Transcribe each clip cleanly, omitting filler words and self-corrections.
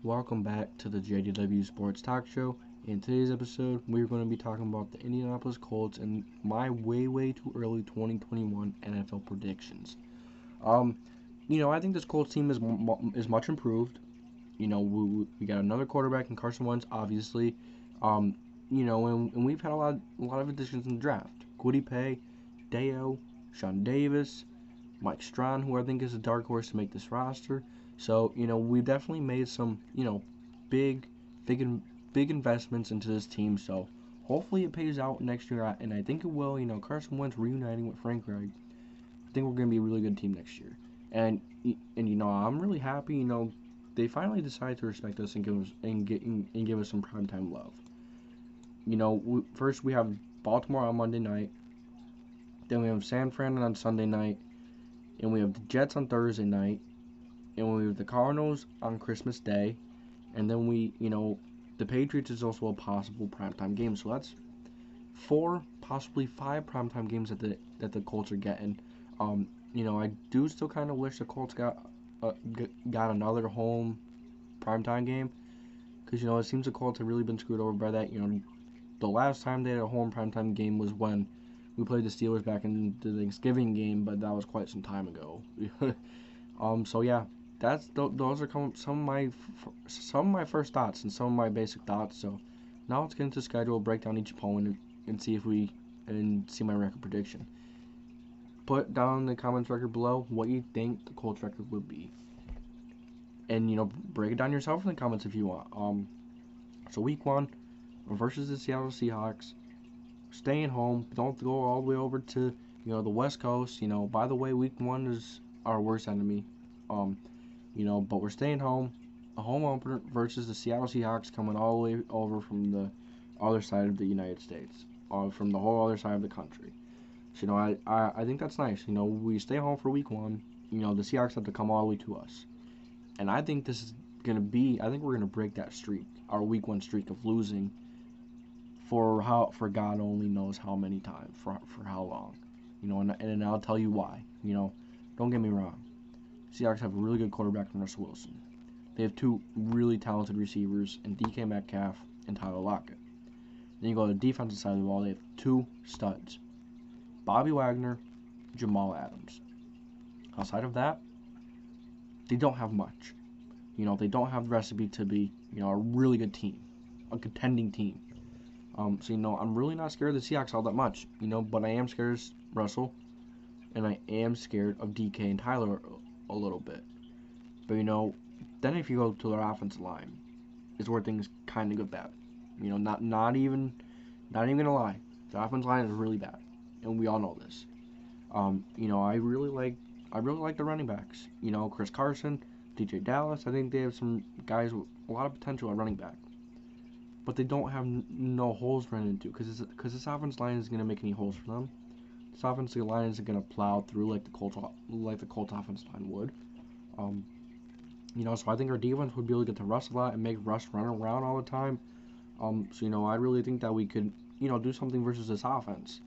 Welcome back to the JDW Sports Talk Show. In today's episode, we're going to be talking about the Indianapolis Colts and my way too early 2021 NFL predictions. I think this Colts team is much improved. We got another quarterback in Carson Wentz, obviously. And we've had a lot of additions in the draft. Kwity Paye, Deo, Sean Davis, Mike Strawn, who I think is a dark horse to make this roster. So, we definitely made some, big investments into this team. So, hopefully it pays out next year, and I think it will. Carson Wentz reuniting with Frank Reich. I think we're going to be a really good team next year. And I'm really happy, they finally decided to respect us and give us some primetime love. First we have Baltimore on Monday night. Then we have San Fran on Sunday night. And we have the Jets on Thursday night. And we have the Cardinals on Christmas Day. And then the Patriots is also a possible primetime game. So that's 4, possibly 5 primetime games that the Colts are getting. I do still kind of wish the Colts got another home primetime game. Because, it seems the Colts have really been screwed over by that. The last time they had a home primetime game was when we played the Steelers back in the Thanksgiving game, but that was quite some time ago. So yeah, those are some of my first thoughts and some of my basic thoughts. So now let's get into the schedule, break down each opponent, and see my record prediction. Put down in the comments record below what you think the Colts record would be, and break it down yourself in the comments if you want. So week 1 versus the Seattle Seahawks. Staying home. Don't go all the way over to the West Coast. By the way, week 1 is our worst enemy. But we're staying home. A home opener versus the Seattle Seahawks, coming all the way over from the other side of the United States, from the whole other side of the country. So I think that's nice. We stay home for week 1. The Seahawks have to come all the way to us, and I think this is gonna be. I think we're gonna break that streak, our week 1 streak of losing. For God only knows how many times, for how long, and I'll tell you why. Don't get me wrong. Seahawks have a really good quarterback in Russell Wilson. They have 2 really talented receivers in DK Metcalf and Tyler Lockett. Then you go to the defensive side of the ball. They have 2 studs, Bobby Wagner, Jamal Adams. Outside of that, they don't have much. They don't have the recipe to be, a really good team, a contending team. So I'm really not scared of the Seahawks all that much, but I am scared of Russell, and I am scared of DK and Tyler a little bit. But then if you go to their offensive line, is where things kind of get bad. Not even gonna lie, the offensive line is really bad, and we all know this. I really like the running backs. Chris Carson, DJ Dallas. I think they have some guys with a lot of potential at running back. But they don't have no holes run into, because this offensive line isn't going to make any holes for them. This offensive line isn't going to plow through like the Colts offensive line would. So I think our defense would be able to get to Russ a lot and make Russ run around all the time. I really think that we could, do something versus this offense.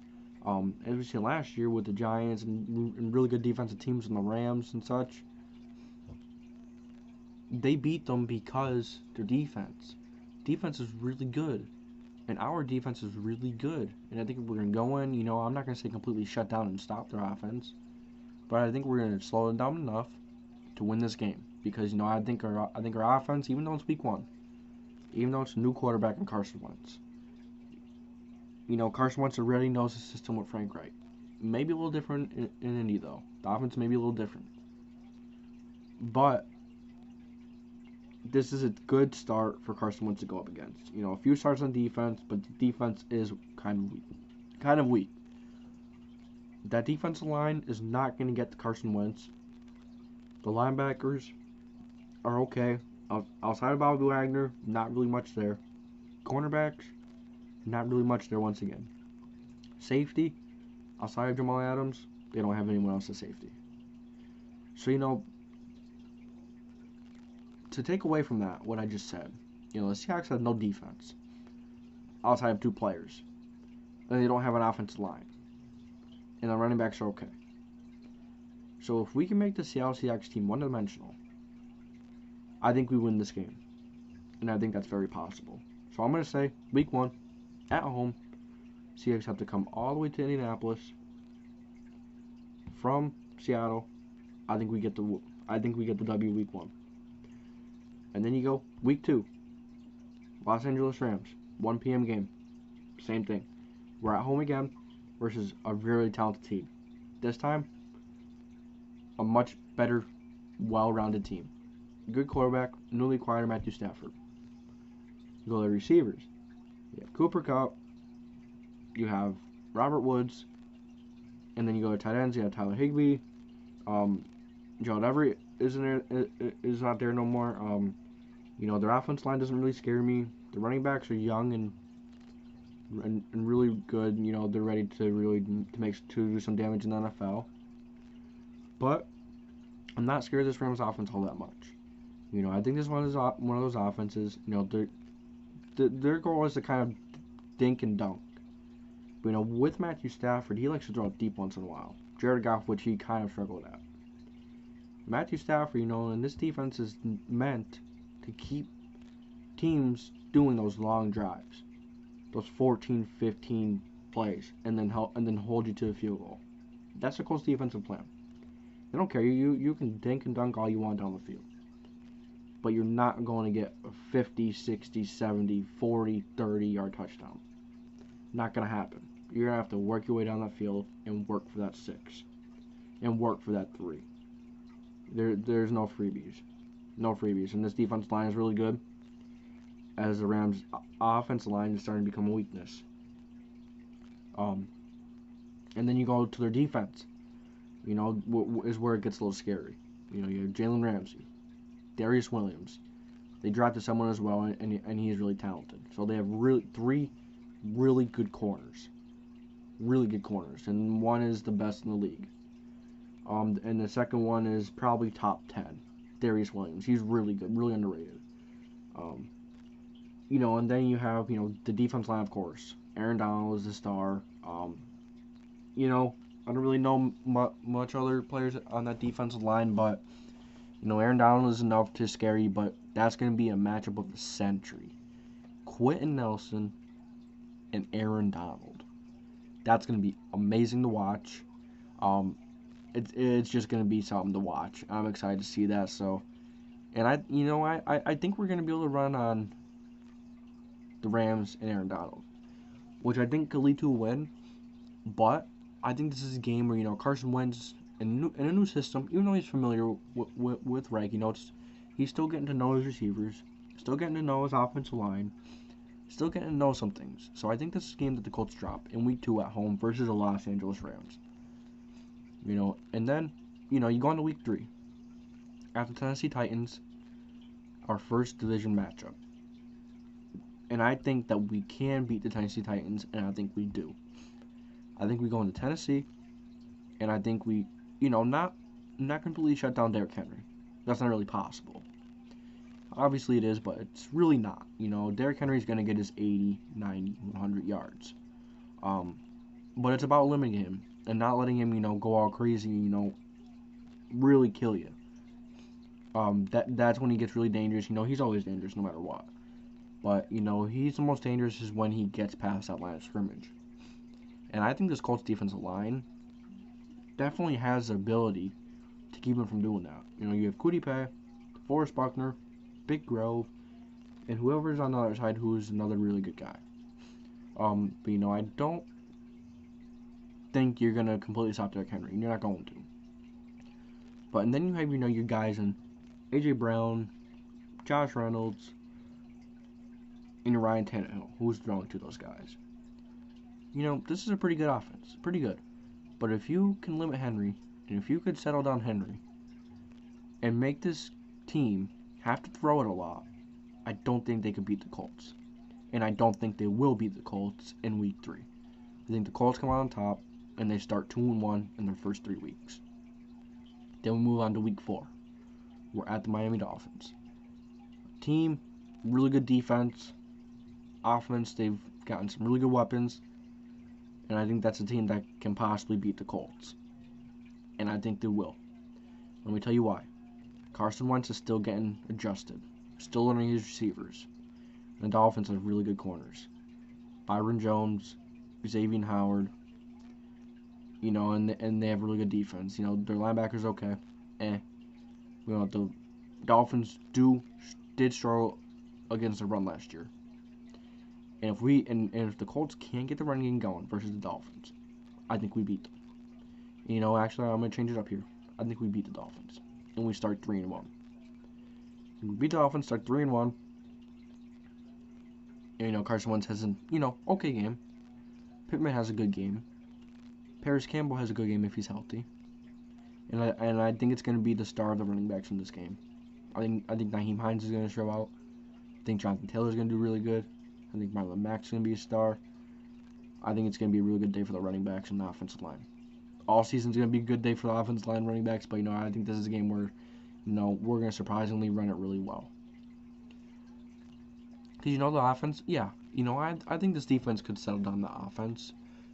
As we seen last year with the Giants and really good defensive teams and the Rams and such, they beat them because their defense is really good, and our defense is really good. And I think if we're gonna go in, I'm not gonna say completely shut down and stop their offense, but I think we're gonna slow them down enough to win this game. Because I think our offense, even though it's week 1, even though it's a new quarterback in Carson Wentz, Carson Wentz already knows the system with Frank Reich. Maybe a little different in Indy though. The offense may be a little different, but this is a good start for Carson Wentz to go up against. A few starts on defense, but the defense is kind of weak. That defensive line is not going to get to Carson Wentz. The linebackers are okay. Outside of Bobby Wagner, not really much there. Cornerbacks, not really much there once again. Safety, outside of Jamal Adams, they don't have anyone else at safety. So, to take away from that, what I just said, the Seahawks have no defense outside of 2 players, and they don't have an offensive line, and the running backs are okay. So if we can make the Seattle Seahawks team one-dimensional, I think we win this game. and I think that's very possible. So I'm going to say week 1 at home, Seahawks have to come all the way to Indianapolis from Seattle. I think we get the W week 1. And then you go week 2, Los Angeles Rams, 1 p.m. game. Same thing. We're at home again versus a very talented team. This time, a much better, well-rounded team. Good quarterback, newly acquired Matthew Stafford. You go to the receivers. You have Cooper Kupp. You have Robert Woods. And then you go to tight ends. You have Tyler Higbee. Gerald Everett is not there no more. Their offense line doesn't really scare me. The running backs are young and really good. They're ready to do some damage in the NFL. But I'm not scared of this Rams offense all that much. I think this one is one of those offenses. Their goal is to kind of dink and dunk. But with Matthew Stafford, he likes to throw it deep once in a while. Jared Goff, which he kind of struggled at. Matthew Stafford, and this defense is meant to keep teams doing those long drives, those 14, 15 plays, and then hold you to a field goal. That's the Colts' defensive plan. They don't care. You can dink and dunk all you want down the field. But you're not going to get a 50, 60, 70, 40, 30-yard touchdown. Not going to happen. You're going to have to work your way down that field and work for that 6. And work for that 3. There's no freebies. No freebies. And this defensive line is really good, as the Rams' offensive line is starting to become a weakness. And then you go to their defense. Is where it gets a little scary. You have Jalen Ramsey, Darius Williams. They drafted someone as well, and he's really talented. So they have 3 really good corners. Really good corners. And one is the best in the league. And the second one is probably top 10. Darius Williams. He's really good, really underrated. And then you have, the defense line, of course. Aaron Donald is the star. I don't really know much other players on that defensive line, but, Aaron Donald is enough to scare you, but that's going to be a matchup of the century. Quentin Nelson and Aaron Donald. That's going to be amazing to watch. It's just going to be something to watch. I'm excited to see that. So, and I think we're going to be able to run on the Rams and Aaron Donald, which I think could lead to a win. But I think this is a game where Carson Wentz in a new system, even though he's familiar with Reich, he's still getting to know his receivers, still getting to know his offensive line, still getting to know some things. So I think this is a game that the Colts drop in week 2 at home versus the Los Angeles Rams. And then, you go into week 3. At the Tennessee Titans, our first division matchup. And I think that we can beat the Tennessee Titans, and I think we do. I think we go into Tennessee, and I think we, not completely shut down Derrick Henry. That's not really possible. Obviously it is, but it's really not. Derrick Henry's going to get his 80, 90, 100 yards. But it's about limiting him and not letting him, go all crazy, really kill you. That's when he gets really dangerous. He's always dangerous no matter what. But, he's the most dangerous is when he gets past that line of scrimmage. And I think this Colts defensive line definitely has the ability to keep him from doing that. You have Kudipe, Forrest Buckner, Big Grove, and whoever's on the other side who's another really good guy. But, I don't think you're going to completely stop Derrick Henry. You're not going to. But, and then you have, your guys in A.J. Brown, Josh Reynolds, and Ryan Tannehill, who's throwing to those guys. This is a pretty good offense. Pretty good. But if you can limit Henry, and if you could settle down Henry, and make this team have to throw it a lot, I don't think they could beat the Colts. And I don't think they will beat the Colts in week 3. I think the Colts come out on top, and they start 2-1 in their first 3 weeks. Then we move on to week 4. We're at the Miami Dolphins. Team, really good defense. Offense, they've gotten some really good weapons. And I think that's a team that can possibly beat the Colts. And I think they will. Let me tell you why. Carson Wentz is still getting adjusted. Still learning his receivers. And the Dolphins have really good corners. Byron Jones, Xavier Howard, and they have really good defense. Their linebackers okay. The Dolphins did struggle against the run last year. And if the Colts can't get the running game going versus the Dolphins, I think we beat them. Actually, I'm gonna change it up here. I think we beat the Dolphins, and we start 3-1. We beat the Dolphins, start 3-1. And, Carson Wentz has an okay game. Pittman has a good game. Paris Campbell has a good game if he's healthy. And I think it's gonna be the star of the running backs in this game. I think Nyheim Hines is gonna show out. I think Jonathan Taylor's gonna do really good. I think Marlon Mack's gonna be a star. I think it's gonna be a really good day for the running backs and the offensive line. All season's gonna be a good day for the offensive line, running backs, but I think this is a game where we're gonna surprisingly run it really well. Because the offense, yeah, I think this defense could settle down the offense.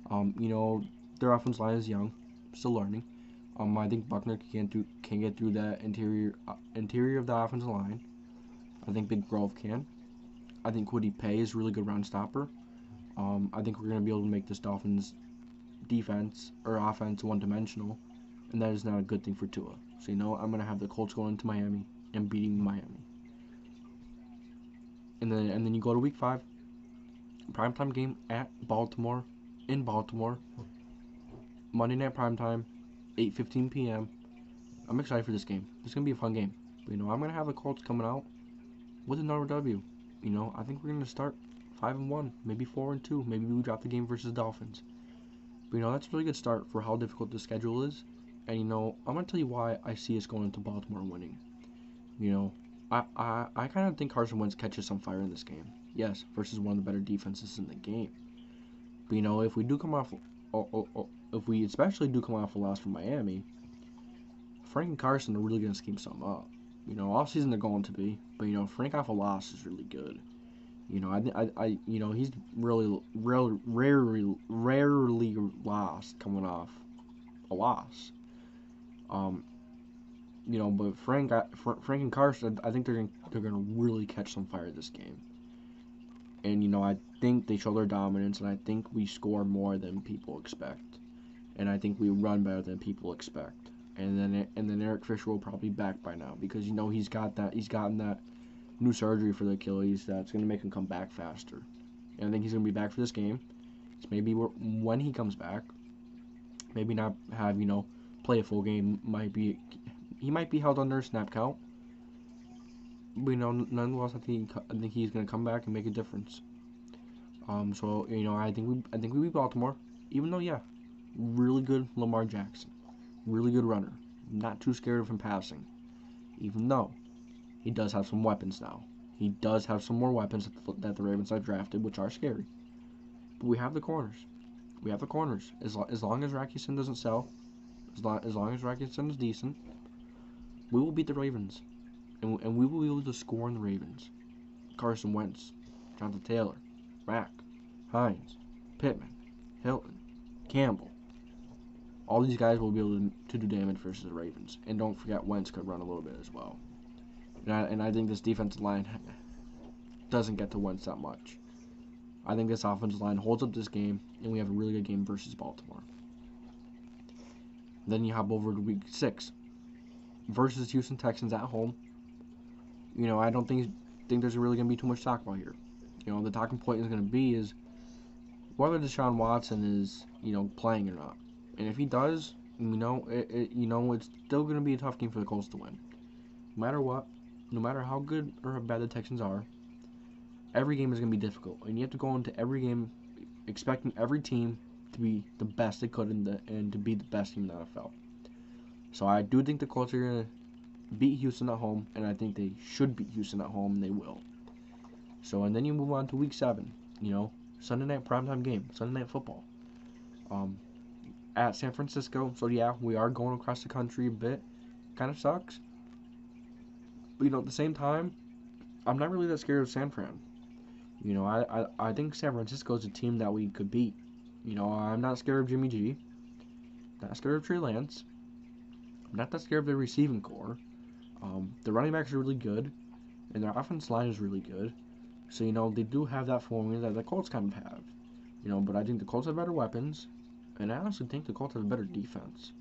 Their offensive line is young, still learning. I think Buckner can get through that interior of the offensive line. I think Big Grove can. I think Kwity Paye is a really good run stopper. I think we're gonna be able to make this Dolphins defense or offense one-dimensional, and that is not a good thing for Tua. So I'm gonna have the Colts going into Miami and beating Miami. And then you go to Week 5, primetime game at Baltimore, in Baltimore, Monday night primetime, 8:15 p.m. I'm excited for this game. It's gonna be a fun game. But, I'm gonna have the Colts coming out with another W. I think we're gonna start 5-1, maybe 4-2, maybe we drop the game versus the Dolphins. But that's a really good start for how difficult the schedule is. And I'm gonna tell you why I see us going to Baltimore and winning. I kind of think Carson Wentz catches some fire in this game. Yes, versus one of the better defenses in the game. But if we do come off, if we especially do come off a loss from Miami, Frank and Carson are really gonna scheme something up. Off season they're going to be, but Frank off a loss is really good. He's really rarely lost coming off a loss. But Frank and Carson, I think they're gonna really catch some fire this game. And I think they show their dominance, and I think we score more than people expect, and I think we run better than people expect. And then Eric Fisher will probably be back by now because he's gotten that new surgery for the Achilles that's gonna make him come back faster. And I think he's gonna be back for this game. It's maybe when he comes back, maybe not have play a full game. He might be held under a snap count. But nonetheless, I think he's gonna come back and make a difference. So I think we beat Baltimore, even though really good Lamar Jackson, really good runner, not too scared of him passing, even though he does have some weapons now. He does have some more weapons that the Ravens have drafted, which are scary. But we have the corners. We have the corners. As long as Rackison doesn't sell, as long as Rackison is decent, we will beat the Ravens. And we will be able to score on the Ravens. Carson Wentz, Jonathan Taylor, Reich, Hines, Pittman, Hilton, Campbell. All these guys will be able to do damage versus the Ravens. And don't forget, Wentz could run a little bit as well. And I think this defensive line doesn't get to Wentz that much. I think this offensive line holds up this game, and we have a really good game versus Baltimore. Then you hop over to Week 6 versus Houston Texans at home. I don't think there's really going to be too much to talk about here. The talking point is going to be is whether Deshaun Watson is, playing or not. And if he does, it's still going to be a tough game for the Colts to win. No matter what, no matter how good or how bad the Texans are, every game is going to be difficult. And you have to go into every game expecting every team to be the best they could and to be the best team in the NFL. So I do think the Colts are going to beat Houston at home, and I think they should beat Houston at home, and they will. So, and then you move on to Week 7, Sunday night primetime game, Sunday night football, at San Francisco. So we are going across the country a bit. Kind of sucks. But at the same time, I'm not really that scared of San Fran. I think San Francisco is a team that we could beat. I'm not scared of Jimmy G. Not scared of Trey Lance. I'm not that scared of the receiving core. The running backs are really good. and their offensive line is really good. So, they do have that formula that the Colts kind of have. But I think the Colts have better weapons, and I honestly think the Colts have a better defense.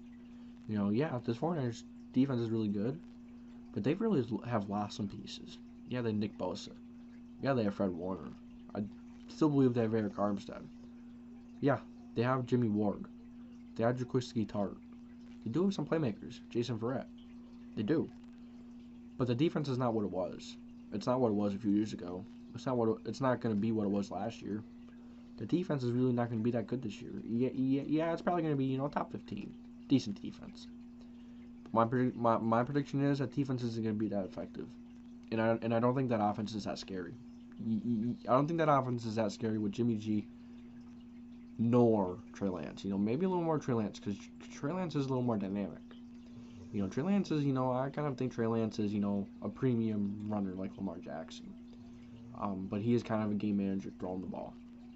Yeah, this 49ers defense is really good, but they really have lost some pieces. Yeah, they have Nick Bosa. Yeah, they have Fred Warner. I still believe they have Eric Armstead. Yeah, they have Jimmy Ward. They have Jaquiski Tart. They do have some playmakers. Jason Verrett. They do. But the defense is not what it was. It's not what it was a few years ago. It's not going to be what it was last year. The defense is really not going to be that good this year. Yeah, it's probably going to be, top 15. Decent defense. My prediction is that defense isn't going to be that effective. And I don't think that offense is that scary. I don't think that offense is that scary with Jimmy G nor Trey Lance. Maybe a little more Trey Lance, because Trey Lance is a little more dynamic. Trey Lance is, I kind of think Trey Lance is, a premium runner like Lamar Jackson. But he is kind of a game manager throwing the ball.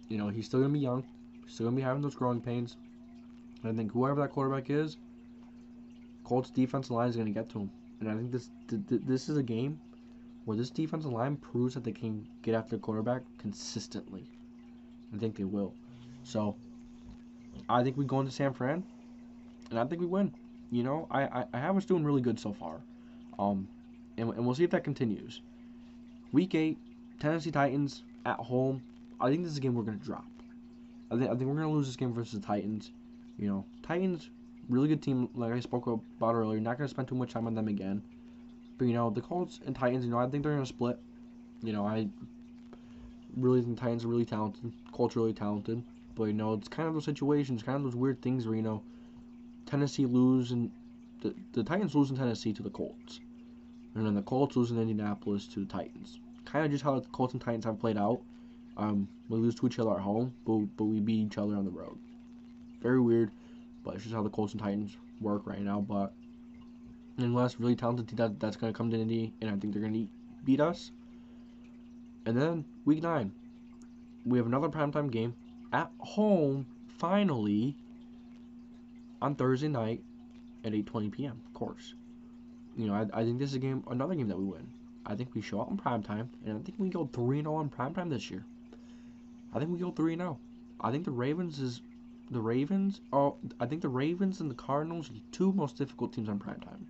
He's still going to be young. He's still going to be having those growing pains. And I think whoever that quarterback is, Colts defensive line is going to get to him. And I think this is a game where this defensive line proves that they can get after the quarterback consistently. I think they will. So, I think we go into San Fran, and I think we win. I have us doing really good so far. And we'll see if that continues. Week 8, Tennessee Titans at home. I think this is a game we're going to drop. I think we're going to lose this game versus the Titans. Titans, really good team, like I spoke about earlier. Not going to spend too much time on them again. But, the Colts and Titans, I think they're going to split. I really think the Titans are really talented. Colts are really talented. But, it's kind of those situations, kind of those weird things where, Tennessee lose and the Titans lose in Tennessee to the Colts. And then the Colts lose in Indianapolis to the Titans. Kind of just how the Colts and Titans have played out. We lose to each other at home, but we beat each other on the road. Very weird, but it's just how the Colts and Titans work right now. But unless really talented team that's going to come to Indy, and I think they're going to beat us. And then week 9, we have another primetime game at home, finally, on Thursday night at 8:20 p.m., of course. I think this is another game that we win. I think we show up in primetime, and I think we go 3-0 in primetime this year. I think we go 3-0. I think the Ravens and the Cardinals are the two most difficult teams on primetime.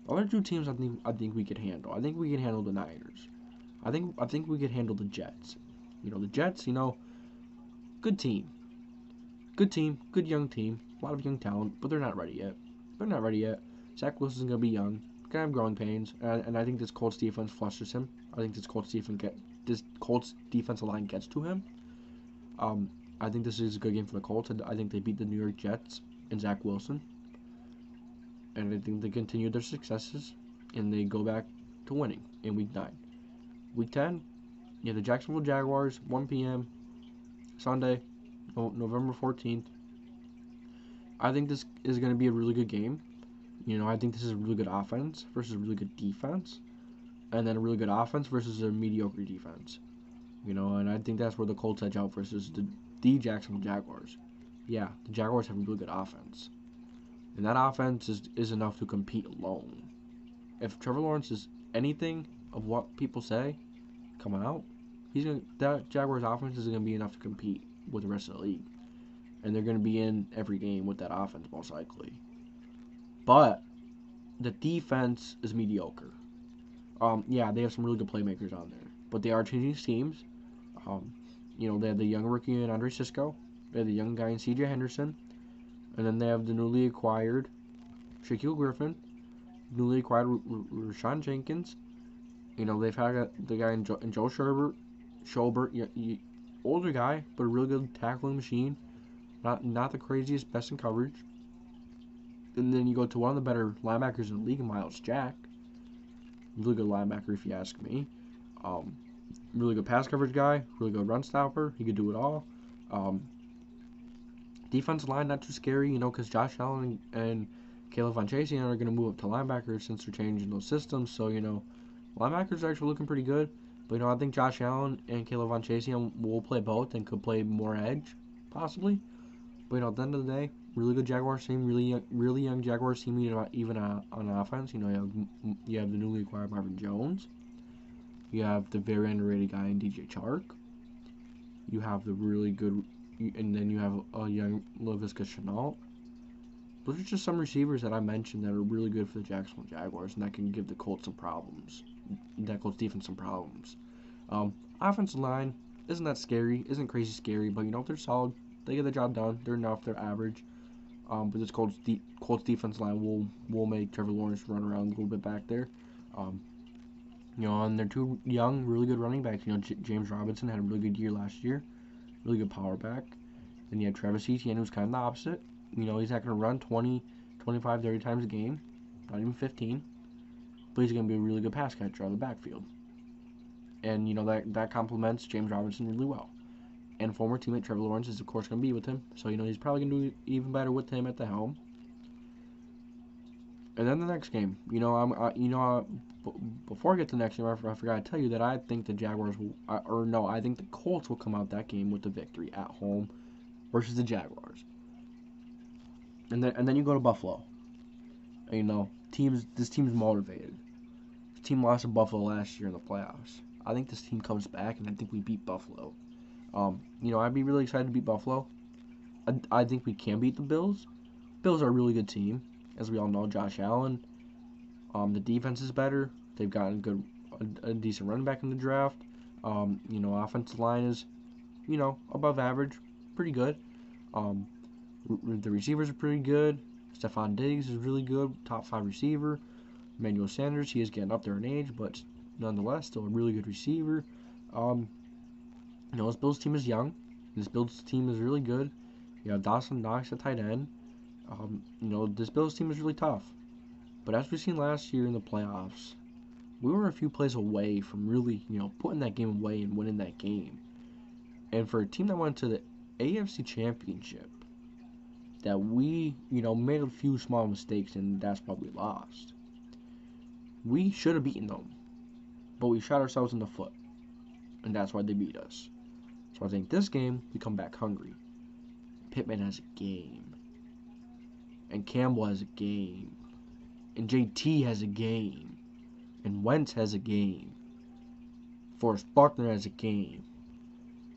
The other two teams I think we could handle. I think we can handle the Niners. I think we could handle the Jets. The Jets, good team. Good young team. A lot of young talent, but they're not ready yet. Zach Wilson's going to be young. Going to have growing pains, and I think this Colts defense flusters him. I think this Colts defensive line gets to him. I think this is a good game for the Colts. I think they beat the New York Jets and Zach Wilson. And I think they continue their successes, and they go back to winning in Week 9. Week 10, the Jacksonville Jaguars, 1 p.m. Sunday, November 14th. I think this is going to be a really good game. I think this is a really good offense versus a really good defense. And then a really good offense versus a mediocre defense. And I think that's where the Colts edge out versus the Jacksonville Jaguars. Yeah, the Jaguars have a really good offense. And that offense is enough to compete alone. If Trevor Lawrence is anything of what people say coming out, that Jaguars offense is going to be enough to compete with the rest of the league. And they're going to be in every game with that offense, most likely. But the defense is mediocre. Yeah, they have some really good playmakers on there. But they are changing teams. They have the young rookie in Andre Sisco. They have the young guy in C.J. Henderson. And then they have the newly acquired Shaquille Griffin. Newly acquired Rashawn Jenkins. They've had the guy in Joe Schobert. Older guy, but a really good tackling machine. Not the craziest, best in coverage. And then you go to one of the better linebackers in the league, Miles Jack. Really good linebacker, if you ask me. Really good pass coverage guy. Really good run stopper. He could do it all. Defensive line, not too scary, because Josh Allen and Caleb Von Chase are going to move up to linebackers since they're changing those systems. So, linebackers are actually looking pretty good. But, I think Josh Allen and Caleb Von Chase will play both and could play more edge, possibly. But, at the end of the day, really good Jaguars team, really young Jaguars team, even on offense. You have the newly acquired Marvin Jones. You have the very underrated guy in DJ Chark. You have the really good, and then you have a young Laviska Shenault. Those are just some receivers that I mentioned that are really good for the Jacksonville Jaguars, and that can give the Colts some problems. That Colts defense some problems. Offensive line isn't that scary, isn't crazy scary, but if they're solid, they get the job done. They're enough, they're average. But this Colts defense line will make Trevor Lawrence run around a little bit back there. And they're two young, really good running backs. James Robinson had a really good year last year, really good power back. Then you have Travis Etienne, who's kind of the opposite. He's not going to run 20, 25, 30 times a game, not even 15. But he's going to be a really good pass catcher out of the backfield. And, that complements James Robinson really well. And former teammate Trevor Lawrence is, of course, going to be with him. So, he's probably going to do even better with him at the helm. And then the next game, before I get to the next game, I forgot to tell you that I think the Jaguars I think the Colts will come out that game with the victory at home versus the Jaguars. And then you go to Buffalo. And, this team's motivated. This team lost to Buffalo last year in the playoffs. I think this team comes back, and I think we beat Buffalo. I'd be really excited to beat Buffalo. I think we can beat the Bills. Bills are a really good team, as we all know. Josh Allen. The defense is better. They've gotten a decent running back in the draft. Offensive line is, above average, pretty good. The receivers are pretty good. Stephon Diggs is really good, top 5 receiver. Emmanuel Sanders, he is getting up there in age, but nonetheless, still a really good receiver. This Bills team is young. This Bills team is really good. You have Dawson Knox at tight end. This Bills team is really tough. But as we've seen last year in the playoffs, we were a few plays away from really, putting that game away and winning that game. And for a team that went to the AFC Championship, that we, made a few small mistakes, and that's why we lost. We should have beaten them, but we shot ourselves in the foot, and that's why they beat us. So I think this game, we come back hungry. Pittman has a game, and Campbell has a game, and JT has a game, and Wentz has a game. Forrest Buckner has a game.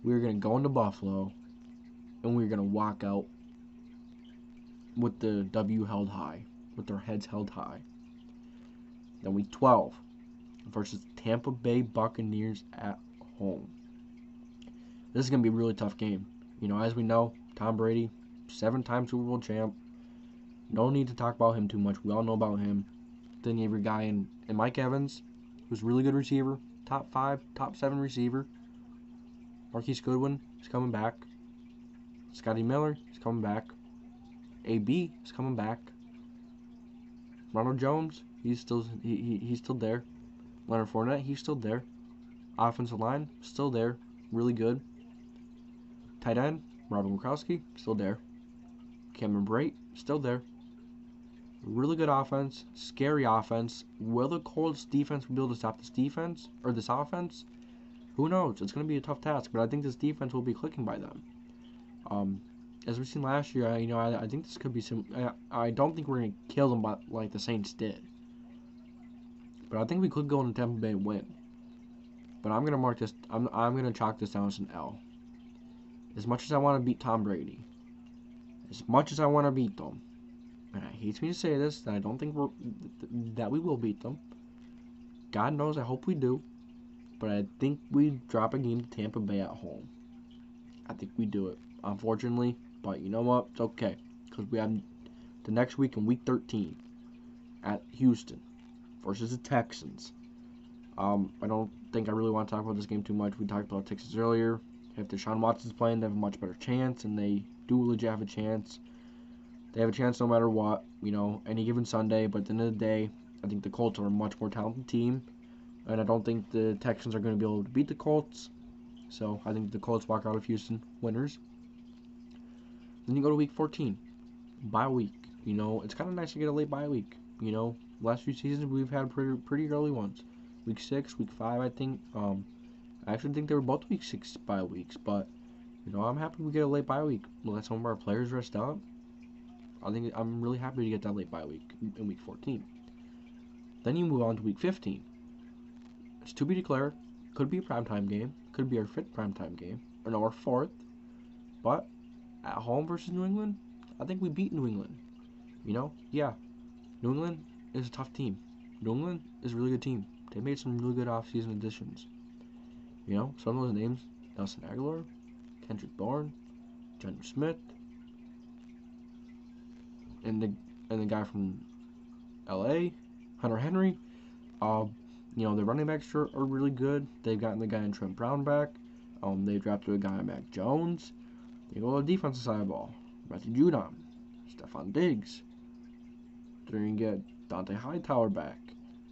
We're going to go into Buffalo, and we're going to walk out with the W held high, with their heads held high. Then week 12 versus Tampa Bay Buccaneers at home. This is going to be a really tough game. As we know, Tom Brady, 7-time Super Bowl champ. No need to talk about him too much. We all know about him. Then you have your guy in Mike Evans, who's a really good receiver. Top 5, top 7 receiver. Marquise Goodwin is coming back. Scotty Miller is coming back. AB is coming back. Ronald Jones, he's still there. Leonard Fournette, he's still there. Offensive line, still there. Really good. Tight end, Robert Gronkowski, still there. Cameron Brate, still there. Really good offense. Scary offense. Will the Colts defense be able to stop this defense? Or this offense? Who knows? It's going to be a tough task, but I think this defense will be clicking by them. As we've seen last year, I think this could be some. I don't think we're going to kill them like the Saints did. But I think we could go into Tampa Bay and win. But I'm going to mark this. I'm going to chalk this down as an L. As much as I want to beat Tom Brady, as much as I want to beat them, and it hates me to say this, that I don't think that we will beat them. God knows, I hope we do. But I think we drop a game to Tampa Bay at home. I think we do it, unfortunately. But you know what? It's okay. Because we have the next week in week 13 at Houston versus the Texans. I don't think I really want to talk about this game too much. We talked about Texas earlier. If Deshaun Watson's playing, they have a much better chance, and they do legit have a chance. They have a chance no matter what, any given Sunday. But at the end of the day, I think the Colts are a much more talented team. And I don't think the Texans are going to be able to beat the Colts. So I think the Colts walk out of Houston winners. Then you go to week 14. Bye week. It's kind of nice to get a late bye week. Last few seasons we've had pretty early ones. Week 6, week 5, I think. I actually think they were both week 6 bye weeks. But, I'm happy we get a late bye week. We'll let some of our players rest up. I'm really happy to get that late bye week in week 14. Then you move on to week 15. It's to be declared. Could be a primetime game. Could be our 5th primetime game. Or no, our 4th. But at home versus New England, I think we beat New England. You know? Yeah. New England is a tough team. New England is a really good team. They made some really good offseason additions. You know, some of those names: Nelson Aguilar, Kendrick Bourne, John Smith, and the guy from LA, Hunter Henry. You know, the running backs are really good. They've gotten the guy in Trent Brown back. They drafted a guy, Mac Jones. They go to the defensive side of the ball: Matthew Judon, Stephon Diggs. They're going to get Dante Hightower back.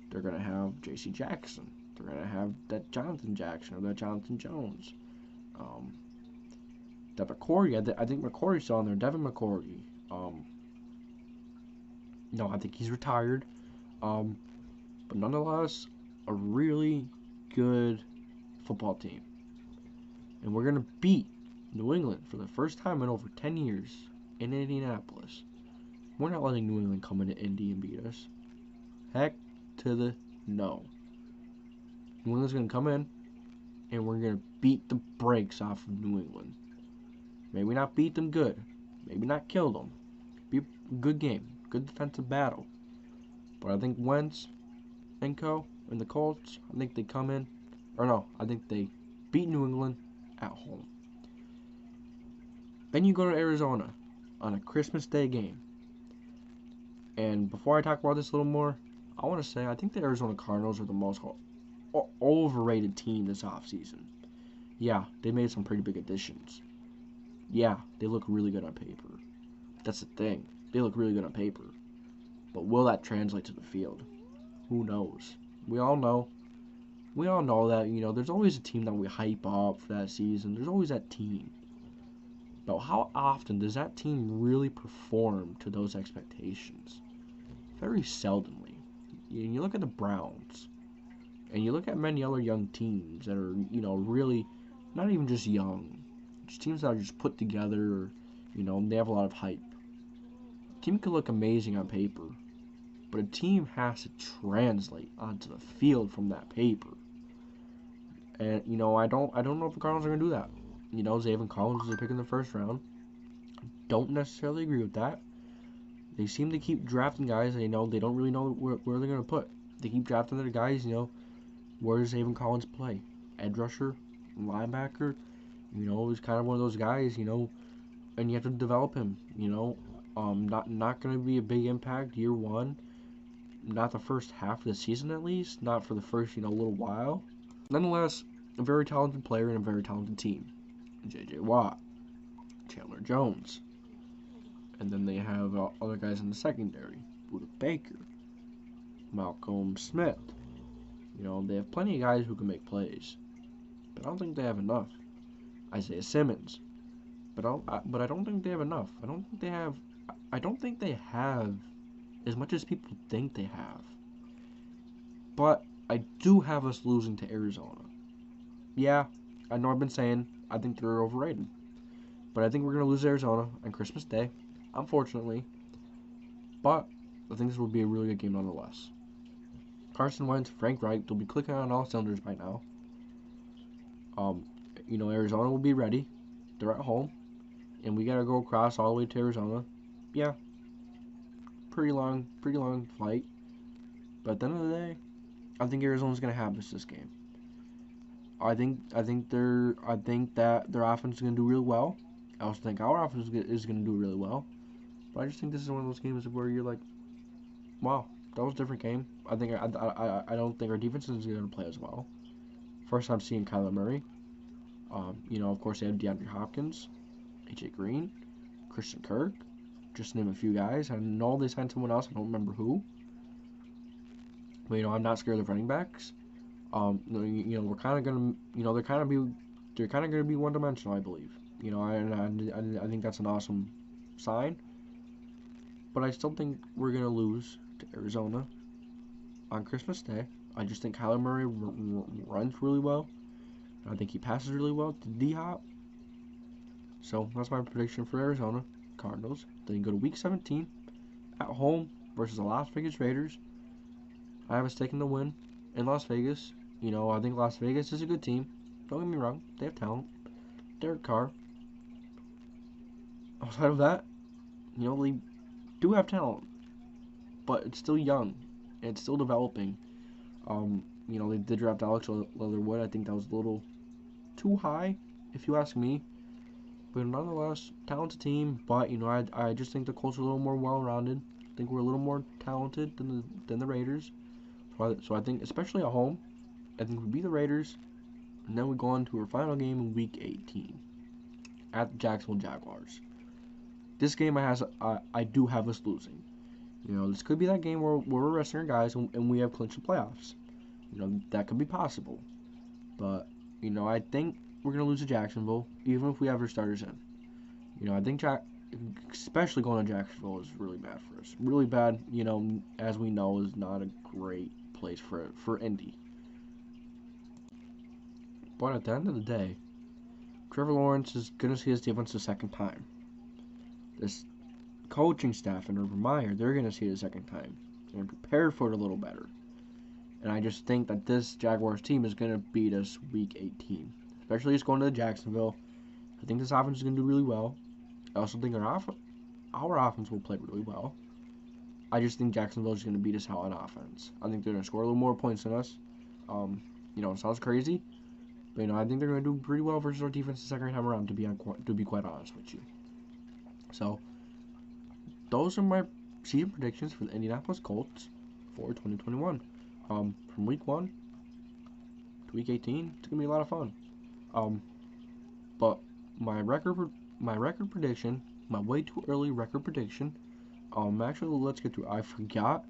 They're going to have J.C. Jackson. They're going to have that Jonathan Jackson or that Jonathan Jones. That McCourty, I think McCourty's still on there. Devin McCourty. No, I think he's retired. But nonetheless, a really good football team. And we're going to beat New England for the first time in over 10 years in Indianapolis. We're not letting New England come into Indy and beat us. Heck to the no. New England's going to come in, and we're going to beat the brakes off of New England. Maybe not beat them good. Maybe not kill them. Be a good game. Good defensive battle. But I think Wentz, Thankyou, and the Colts, I think they come in. Or no, I think they beat New England at home. Then you go to Arizona on a Christmas Day game. And before I talk about this a little more, I want to say I think the Arizona Cardinals are the most overrated team this offseason. Yeah, they made some pretty big additions. Yeah, they look really good on paper. That's the thing. They look really good on paper. But will that translate to the field? Who knows? We all know that, you know, there's always a team that we hype up for that season. There's always that team. But how often does that team really perform to those expectations? Very seldomly. You look at the Browns, and you look at many other young teams that are, you know, really not even just young. Just teams that are just put together, or, you know, they have a lot of hype. A team can look amazing on paper, but a team has to translate onto the field from that paper. And, you know, I don't know if the Cardinals are going to do that. You know, Zaven Collins is a pick in the first round. Don't necessarily agree with that. They seem to keep drafting guys they know they don't really know where they're going to put. They keep drafting their guys, you know, where does Zaven Collins play? Edge rusher? Linebacker? You know, he's kind of one of those guys, you know, and you have to develop him, you know. Not going to be a big impact year one. Not the first half of the season, at least. Not for the first, you know, little while. Nonetheless, a very talented player and a very talented team. J.J. Watt, Chandler Jones, and then they have other guys in the secondary: Budda Baker, Malcolm Smith. You know, they have plenty of guys who can make plays, but I don't think they have enough. Isaiah Simmons, but I don't think they have enough. I don't think they have as much as people think they have. But I do have us losing to Arizona. Yeah, I know I've been saying I think they're overrated. But I think we're going to lose Arizona on Christmas Day, unfortunately. But I think this will be a really good game nonetheless. Carson Wentz, Frank Reich, they'll be clicking on all cylinders by now. You know, Arizona will be ready. They're at home. And we got to go across all the way to Arizona. Yeah. Pretty long flight. But at the end of the day, I think Arizona's going to have this game. I think that their offense is going to do really well. I also think our offense is going to do really well. But I just think this is one of those games where you're like, wow, that was a different game. I don't think our defense is going to play as well. First time seeing Kyler Murray. You know, of course, they have DeAndre Hopkins, A.J. Green, Christian Kirk, just to name a few guys. I know they signed someone else. I don't remember who. But, you know, I'm not scared of running backs. You know, we're kind of gonna, you know, they're kind of gonna be one-dimensional, I believe. You know, I think that's an awesome sign. But I still think we're gonna lose to Arizona on Christmas Day. I just think Kyler Murray runs really well. I think he passes really well to D-Hop. So that's my prediction for Arizona Cardinals. Then you go to Week 17 at home versus the Las Vegas Raiders. I have us taking the win in Las Vegas. You know, I think Las Vegas is a good team. Don't get me wrong, they have talent. Derek Carr. Outside of that, you know, they do have talent, but it's still young. And it's still developing. You know, they did draft Alex Leatherwood. I think that was a little too high, if you ask me. But nonetheless, talented team. But, you know, I just think the Colts are a little more well-rounded. I think we're a little more talented than the Raiders. So I think, especially at home, I think we beat the Raiders. And then we go on to our final game in Week 18 at the Jacksonville Jaguars. This game I do have us losing. You know, this could be that game where we're resting our guys and we have clinched the playoffs. You know, that could be possible. But, you know, I think we're going to lose to Jacksonville, even if we have our starters in. You know, I think especially going to Jacksonville is really bad for us. Really bad, you know, as we know, is not a great place for Indy. But at the end of the day, Trevor Lawrence is going to see his defense the second time. This coaching staff and Urban Meyer, they're going to see it a second time. They're prepared for it a little better. And I just think that this Jaguars team is going to beat us Week 18. Especially it's going to Jacksonville. I think this offense is going to do really well. I also think our offense will play really well. I just think Jacksonville is going to beat us out on offense. I think they're going to score a little more points than us. You know, it sounds crazy. But, you know, I think they're going to do pretty well versus our defense the second time around, to be quite honest with you. So, those are my season predictions for the Indianapolis Colts for 2021. From Week 1 to Week 18, it's going to be a lot of fun. But my record prediction, my way too early record prediction, actually, let's get to it. I forgot,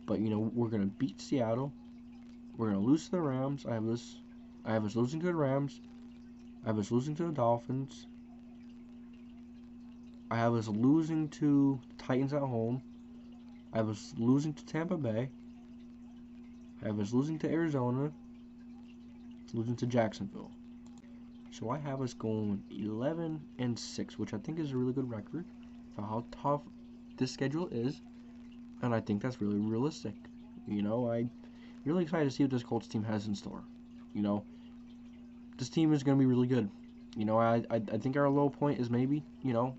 but, you know, we're going to beat Seattle. We're going to lose to the Rams. I have us losing to the Rams. I have us losing to the Dolphins. I have us losing to the Titans at home. I have us losing to Tampa Bay. I have us losing to Arizona. Losing to Jacksonville. So I have us going 11-6, which I think is a really good record for how tough this schedule is. And I think that's really realistic. You know, I'm really excited to see what this Colts team has in store. You know, this team is going to be really good. You know, I think our low point is maybe, you know,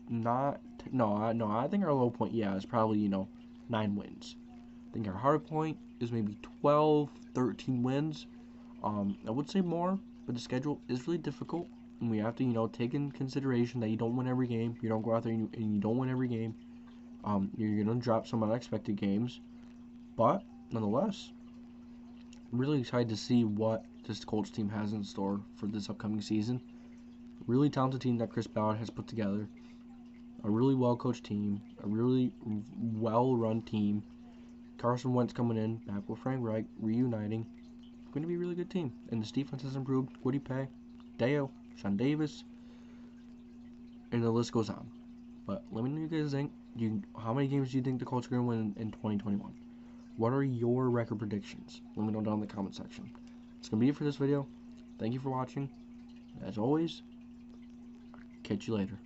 I think our low point, is probably, you know, 9 wins. I think our hard point is maybe 12, 13 wins. I would say more, but the schedule is really difficult, and we have to, you know, take in consideration that you don't win every game. You don't go out there and you don't win every game. You're going to drop some unexpected games, but nonetheless, I'm really excited to see what this Colts team has in store for this upcoming season. Really talented team that Chris Ballard has put together. A really well-coached team. A really well-run team. Carson Wentz coming in, back with Frank Reich, reuniting. It's going to be a really good team. And this defense has improved. Woody Pay, Dale, Sean Davis, and the list goes on. But let me know what you guys think. How many games do you think the Colts are going to win in 2021? What are your record predictions? Let me know down in the comment section. That's going to be it for this video. Thank you for watching. As always, catch you later.